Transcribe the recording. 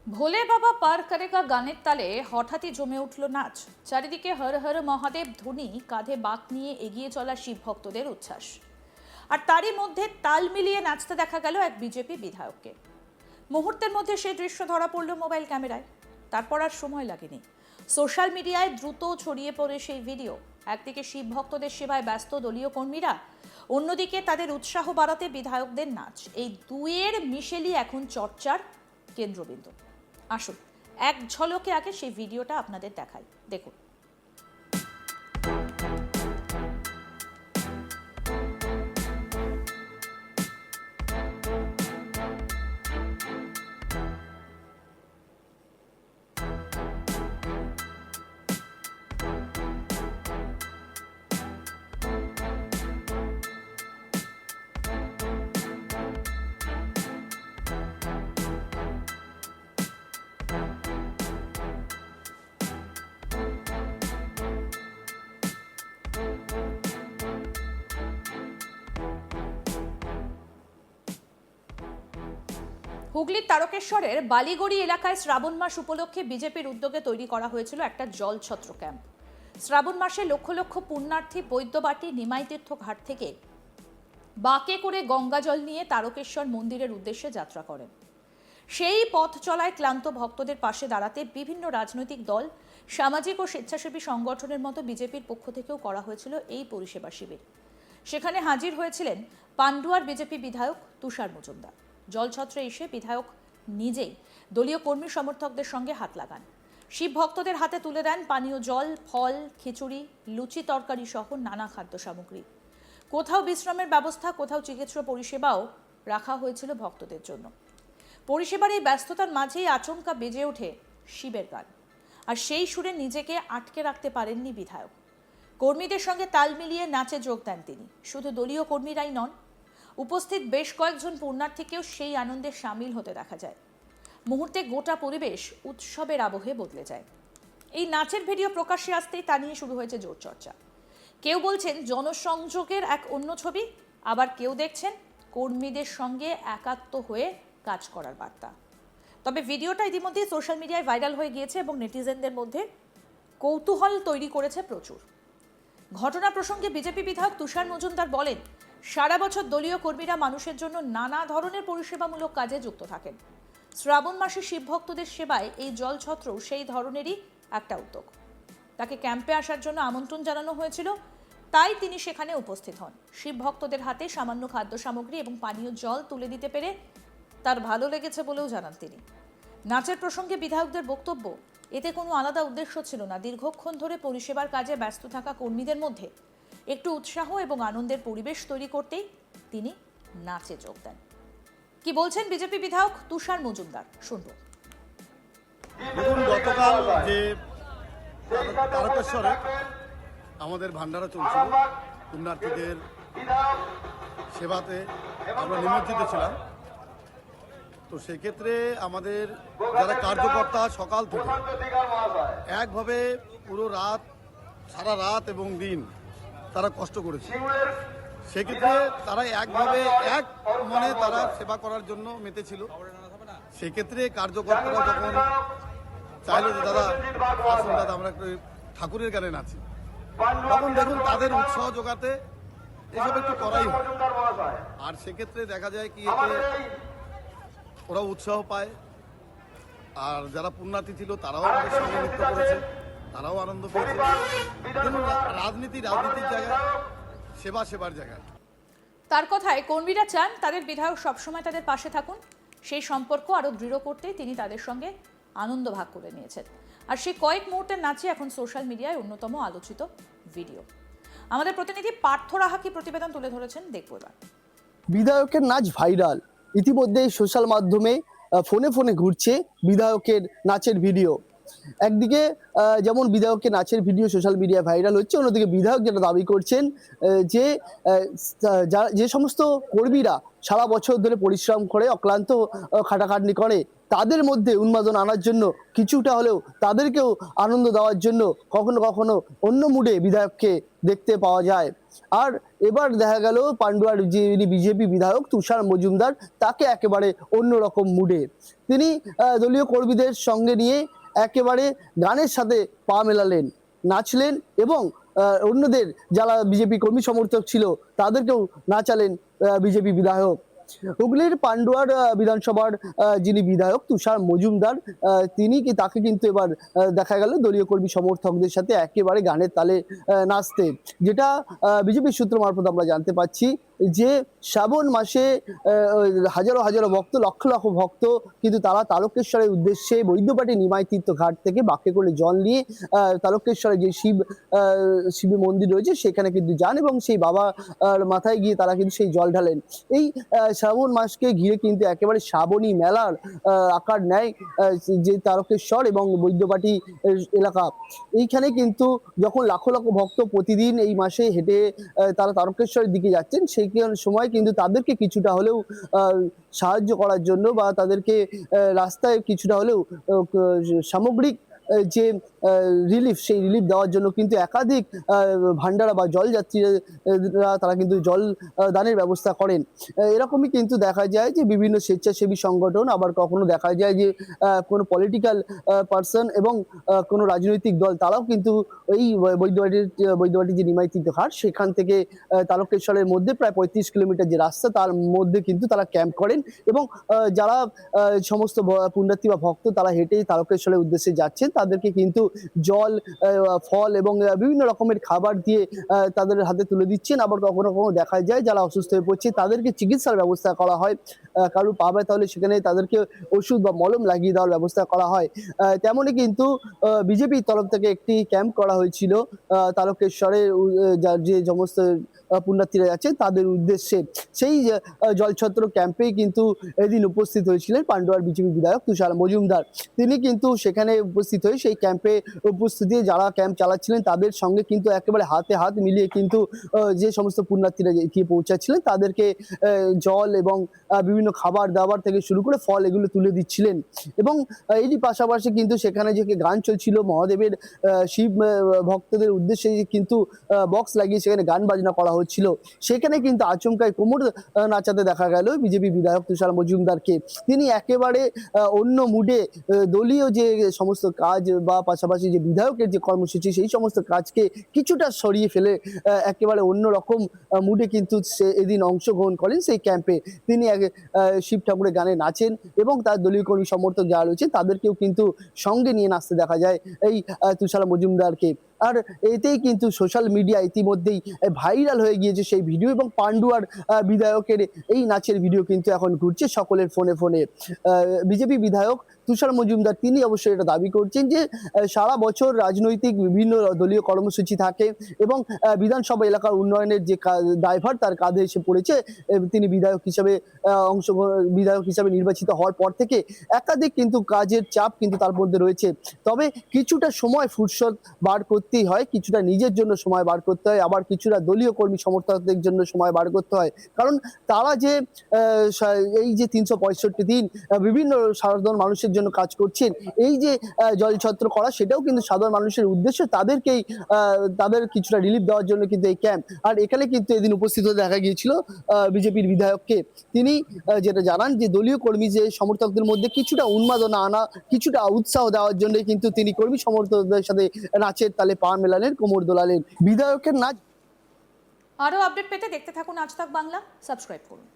ভোলে বাবা পার করেগা গানের তালে হঠাৎই জমে উঠল নাচ। চারিদিকে হর হর মহাদেব ধ্বনি, কাঁধে বাঁক নিয়ে এগিয়ে চলা শিব ভক্তদের উচ্ছ্বাস। আর তারই মধ্যে তাল মিলিয়ে নাচতে দেখা গেল এক বিজেপি বিধায়ককে। মুহূর্তের মধ্যে সেই দৃশ্য ধরা পড়ল মোবাইল ক্যামেরায়। তারপর আর সময় লাগেনি, সোশ্যাল মিডিয়ায় দ্রুত ছড়িয়ে পড়ে সেই ভিডিও। একদিকে শিব ভক্তদের সেবায় ব্যস্ত দলীয় কর্মীরা, অন্যদিকে তাদের উৎসাহ বাড়াতে বিধায়কদের নাচ। এই দুয়ের মিশেলই এখন চর্চার কেন্দ্রবিন্দু। আসুন এক ঝলকে আগে সেই ভিডিওটা আপনাদের দেখাই, দেখুন। হুগলির তারকেশ্বরের বালিগড়ি এলাকায় শ্রাবণ মাস উপলক্ষে বিজেপির উদ্যোগে তৈরি করা হয়েছিল একটা জলছত্র ক্যাম্প। শ্রাবণ মাসে লক্ষ লক্ষ পুণ্যার্থী বৈদ্যবাটি নিমাইতীর্থ ঘাট থেকে বাঁকে করে গঙ্গা জল নিয়ে তারকেশ্বর মন্দিরের উদ্দেশ্যে যাত্রা করেন। সেই পথ চলায় ক্লান্ত ভক্তদের পাশে দাঁড়াতে বিভিন্ন রাজনৈতিক দল, সামাজিক ও স্বেচ্ছাসেবী সংগঠনের মতো বিজেপির পক্ষ থেকেও করা হয়েছিল এই পরিষেবা শিবির। সেখানে হাজির হয়েছিলেন পান্ডুয়ার বিজেপি বিধায়ক তুষার মজুমদার। জলছত্রে এসে বিধায়ক নিজেই দলীয় কর্মী সমর্থকদের সঙ্গে হাত লাগান। শিব ভক্তদের হাতে তুলে দেন পানীয় জল, ফল, খিচুড়ি, লুচি তরকারি সহ নানা খাদ্য সামগ্রী। কোথাও বিশ্রামের ব্যবস্থা, কোথাও চিকিৎসা পরিষেবাও রাখা হয়েছিল ভক্তদের জন্য। পরিষেবার এই ব্যস্ততার মাঝেই আচমকা বেজে ওঠে শিবের গান, আর সেই সুরে নিজেকে আটকে রাখতে পারেননি বিধায়ক। কর্মীদের সঙ্গে তাল মিলিয়ে নাচে যোগ দেন তিনি। শুধু দলীয় কর্মীরাই নন, উপস্থিত বেশ কয়েকজন পুণ্যার্থীকেও সেই আনন্দে সামিল হতে দেখা যায়। মুহূর্তে গোটা পরিবেশ উৎসবের আবহে বদলে যায়। এই নাচের ভিডিও প্রকাশ্যে আসতেই তা নিয়ে শুরু হয়েছে জোর চর্চা। কেউ বলছেন জনসংযোগের এক অন্য ছবি, আবার কেউ দেখছেন কর্মীদের সঙ্গে একাত্ম হয়ে কাজ করার বার্তা। তবে ভিডিওটা ইতিমধ্যেই সোশ্যাল মিডিয়ায় ভাইরাল হয়ে গিয়েছে এবং নেটিজেনদের মধ্যে কৌতূহল তৈরি করেছে প্রচুর। ঘটনা প্রসঙ্গে বিজেপি বিধায়ক তুষার মজুমদার বলেন, সারা বছর দলীয় কর্মীরা মানুষের জন্য নানা ধরনের পরিষেবামূলক কাজে যুক্ত থাকেন। শ্রাবণ মাসে শিব ভক্তদের সেবায় এই জলছত্রও সেই ধরনেরই একটা উদ্যোগ। তাকে ক্যাম্পে আসার জন্য আমন্ত্রণ জানানো হয়েছিল, তাই তিনি সেখানে উপস্থিত হন। শিব ভক্তদের হাতে সামান্য খাদ্য সামগ্রী এবং পানীয় জল তুলে দিতে পেরে তার ভালো লেগেছে বলেও জানান তিনি। নাচের প্রসঙ্গে বিধায়কদের বক্তব্য, এতে কোনো আলাদা উদ্দেশ্য ছিল না। দীর্ঘক্ষণ ধরে পরিষেবার কাজে ব্যস্ত থাকা কর্মীদের মধ্যে একটু উৎসাহ এবং আনন্দের পরিবেশ তৈরি করতেই তিনি নাচে যোগ দেন। কি বলছেন বিজেপি বিধায়ক তুষার মজুমদার, শুনব। দেখুন, গতকাল যে তারকেশ্বরে আমাদের ভান্ডারা চলছিল, পুণ্যার্থীদের সেবাতে আমরা নিমজ্জিত ছিলাম। তো সেক্ষেত্রে আমাদের যারা কার্যকর্তা সকাল থেকে একভাবে পুরো রাত, সারা রাত এবং দিন তারা কষ্ট করেছে। সেক্ষেত্রে তারা একভাবে এক মনে তারা সেবা করার জন্য মেতেছিল। সেক্ষেত্রে কার্যকর্তারা যখন চাইলো যে দাদা আসুন, দাদা আমরা একটু ঠাকুরের গানে নাচি, তখন দেখুন তাদের উৎসাহ যোগাতে এসব একটু করাই হয়। আর সেক্ষেত্রে দেখা যায় কি এতে ওরা উৎসাহ পায়, আর যারা পুণ্যার্থী ছিল তারাও আমাদের সঙ্গে নৃত্য করেছে, তারাও আনন্দ পেয়েছে। দেখুন, রাজনীতির জায়গায়, সেবার জায়গায়। তার কথায় কর্মীরা চান তাদের বিধায়ক সবসময় তাদের পাশে থাকুন। সেই সম্পর্ক আরো দৃঢ় করতে তিনি তাদের সঙ্গে আনন্দ ভাগ করে নিয়েছেন। আর সেই কয়েক মুহূর্তের নাচে এখন সোশ্যাল মিডিয়ায় অন্যতম আলোচিত ভিডিও। আমাদের প্রতিনিধি পার্থ রাহা কি প্রতিবেদন তুলে ধরেছেন, দেখব এবার। বিধায়কের নাচ ভাইরাল, ইতিমধ্যে সোশ্যাল মাধ্যমে ফোনে ফোনে ঘুরছে বিধায়কের নাচের ভিডিও। একদিকে যেমন বিধায়কের নাচের ভিডিও সোশ্যাল মিডিয়ায় ভাইরাল হচ্ছে, অন্যদিকে বিধায়ক যেটা দাবি করছেন যে যে সমস্ত কর্মীরা সারা বছর ধরে পরিশ্রম করে অক্লান্ত খাটাখাটনি করে, তাদের মধ্যে উন্মাদনা আনার জন্য কিছুটা হলেও তাদেরকেও আনন্দ দেওয়ার জন্য কখনো কখনো অন্য মুডে বিধায়ককে দেখতে পাওয়া যায়। আর এবার দেখা গেল পান্ডুয়ার যিনি বিজেপি বিধায়ক তুষার মজুমদার, তাকে একেবারে অন্যরকম মুডে তিনি দলীয় কর্মীদের সঙ্গে নিয়ে একেবারে গানের সাথে পা মেলালেন, নাচলেন এবং অন্যদের যারা বিজেপি কর্মী সমর্থক ছিল তাদেরকেও নাচালেন বিজেপি বিধায়ক। হুগলির পান্ডুয়ার বিধানসভার যিনি বিধায়ক তুষার মজুমদার, তাকে কিন্তু এবার দেখা গেল দলীয় কর্মী সমর্থকদের সাথে একেবারে গানের তালে নাচতে, যেটা বিজেপির সূত্র মারফত আমরা জানতে পাচ্ছি যে শ্রাবণ মাসে হাজারো হাজারো ভক্ত, লক্ষ লক্ষ ভক্ত কিন্তু তারা তারকেশ্বরের উদ্দেশ্যে বৈদ্যবাটি নিমাই তীর্থ ঘাট থেকে বাঁকে করে জল নিয়ে তারকেশ্বরে যে শিব মন্দির রয়েছে সেখানে কিন্তু যান এবং সেই বাবা মাথায় গিয়ে তারা কিন্তু সেই জল ঢালেন। এই শ্রাবণ মাসকে ঘিরে কিন্তু একেবারে শ্রাবণী মেলার আকার নেয় যে তারকেশ্বর এবং বৈদ্যবাটি এলাকা। এইখানে কিন্তু যখন লাখো লাখো ভক্ত প্রতিদিন এই মাসে হেঁটে তারা তারকেশ্বরের দিকে যাচ্ছেন, সেই সময় কিন্তু তাদেরকে কিছুটা হলেও সাহায্য করার জন্য বা তাদেরকে রাস্তায় কিছুটা হলেও সামগ্রিক যে রিলিফ, সেই রিলিফ দেওয়ার জন্য কিন্তু একাধিক ভান্ডারা বা জলযাত্রীরা তারা কিন্তু জল দানের ব্যবস্থা করেন। এরকমই কিন্তু দেখা যায় যে বিভিন্ন স্বেচ্ছাসেবী সংগঠন, আবার কখনো দেখা যায় যে কোনো পার্সন এবং কোনো রাজনৈতিক দল তারাও কিন্তু এই বৈদ্যবাটির যে নিমাই তীর্থ ঘাট সেখান থেকে তারকেশ্বরের মধ্যে প্রায় 35 কিলোমিটার যে রাস্তা তার মধ্যে কিন্তু তারা ক্যাম্প করেন এবং যারা সমস্ত পুণ্যার্থী বা ভক্ত তারা হেঁটেই তারকেশ্বরের উদ্দেশ্যে যাচ্ছেন তাদেরকে কিন্তু জল, ফল এবং বিভিন্ন রকমের খাবার দিয়ে তাদের হাতে তুলে দিচ্ছেন। আবার কখনো কখনো দেখা যায় যারা অসুস্থ হয়ে পড়ছে তাদেরকে চিকিৎসার ব্যবস্থা করা হয়, কারো পা ব্যথা হলে সেখানে তাদেরকে ওষুধ বা মলম লাগিয়ে দেওয়ার ব্যবস্থা করা হয়। তেমনই কিন্তু বিজেপির তরফ থেকে একটি ক্যাম্প করা হয়েছিল তারকেশ্বরের যে সমস্ত পুণ্যার্থীরা যাচ্ছে তাদের উদ্দেশ্যে। সেই জলছত্র ক্যাম্পেই কিন্তু এদিন উপস্থিত হয়েছিলেন পান্ডুয়ার বিজেপি বিধায়ক তুষার মজুমদার। তিনি কিন্তু সেখানে উপস্থিত হয়ে সেই ক্যাম্পে উপস্থিতি যারা ক্যাম্প চালাচ্ছিলেন তাদের সঙ্গে কিন্তু একেবারে হাতে হাত মিলিয়ে কিন্তু যে সমস্ত পুণ্যার্থীরা গিয়ে পৌঁছাচ্ছিলেন তাদেরকে জল এবং বিভিন্ন খাবার দাবার থেকে শুরু করে ফল এগুলো তুলে দিচ্ছিলেন। এবং এরই পাশাপাশি কিন্তু সেখানে যে গান চলছিল মহাদেবের শিব ভক্তদের উদ্দেশ্যে কিন্তু বক্স লাগিয়ে সেখানে গান বাজনা করা হচ্ছিল, সেখানে কিন্তু আচমকায় কোমর নাচাতে দেখা গেল বিজেপি বিধায়ক তুষার মজুমদারকে। তিনি একেবারে অন্য মুডে দলীয় যে সমস্ত কাজ বা পাশাপাশি যে বিধায়কের যে কর্মসূচি সেই সমস্ত কাজকে কিছুটা সরিয়ে ফেলে একেবারে অন্যরকম মুডে কিন্তু সে এদিন অংশগ্রহণ করেন সেই ক্যাম্পে। তিনি শিব ঠাকুরের গানে নাচেন এবং তার দলীয় কর্মী সমর্থক যারা রয়েছে তাদেরকেও কিন্তু সঙ্গে নিয়ে নাচতে দেখা যায় এই তুষার মজুমদারকে। আর এতেই কিন্তু সোশ্যাল মিডিয়া ইতিমধ্যেই ভাইরাল হয়ে গিয়েছে সেই ভিডিও এবং পান্ডুয়ার বিধায়কের এই নাচের ভিডিও কিন্তু এখন ঘুরছে সকলের ফোনে ফোনে। বিজেপি বিধায়ক তুষার মজুমদার তিনি অবশ্যই এটা দাবি করছেন যে সারা বছর রাজনৈতিক বিভিন্ন দলীয় কর্মসূচি থাকে এবং বিধানসভা এলাকার উন্নয়নের যে দায়ভার তার কাঁধে এসে পড়েছে। তিনি বিধায়ক হিসাবে নির্বাচিত হওয়ার পর থেকে একাধিক কিন্তু কাজের চাপ কিন্তু তার মধ্যে রয়েছে, তবে কিছুটা সময় ফুরসত বার করতেই হয়, কিছুটা নিজের জন্য সময় বার করতে হয়, আবার কিছুটা দলীয় কর্মী সমর্থকদের জন্য সময় বার করতে হয়। কারণ তারা যে এই যে 365 দিন বিভিন্ন সাধারণ মানুষের জন্য কাজ করছেন, এই যে জলছত্র করা সেটাও কিন্তু সাধারণ মানুষের উদ্দেশ্যে তাদের কিছুটা রিলিফ দেওয়ার জন্য কিন্তু এই ক্যাম্প। আর এখানে কিন্তু এদিন উপস্থিত হতে দেখা গিয়েছিল বিজেপির বিধায়ককে। তিনি যেটা জানান যে দলীয় কর্মী যে সমর্থকদের মধ্যে কিছুটা উন্মাদনা আনা, কিছুটা উৎসাহ দেওয়ার জন্য কিন্তু তিনি কর্মী সমর্থকদের সাথে নাচের তালে পা মেলালেন, কোমর দোলালেন। বিধায়কের নাচ আরও আপডেট পেতে দেখতে থাকুন আজ তাক বাংলা, সাবস্ক্রাইব করুন।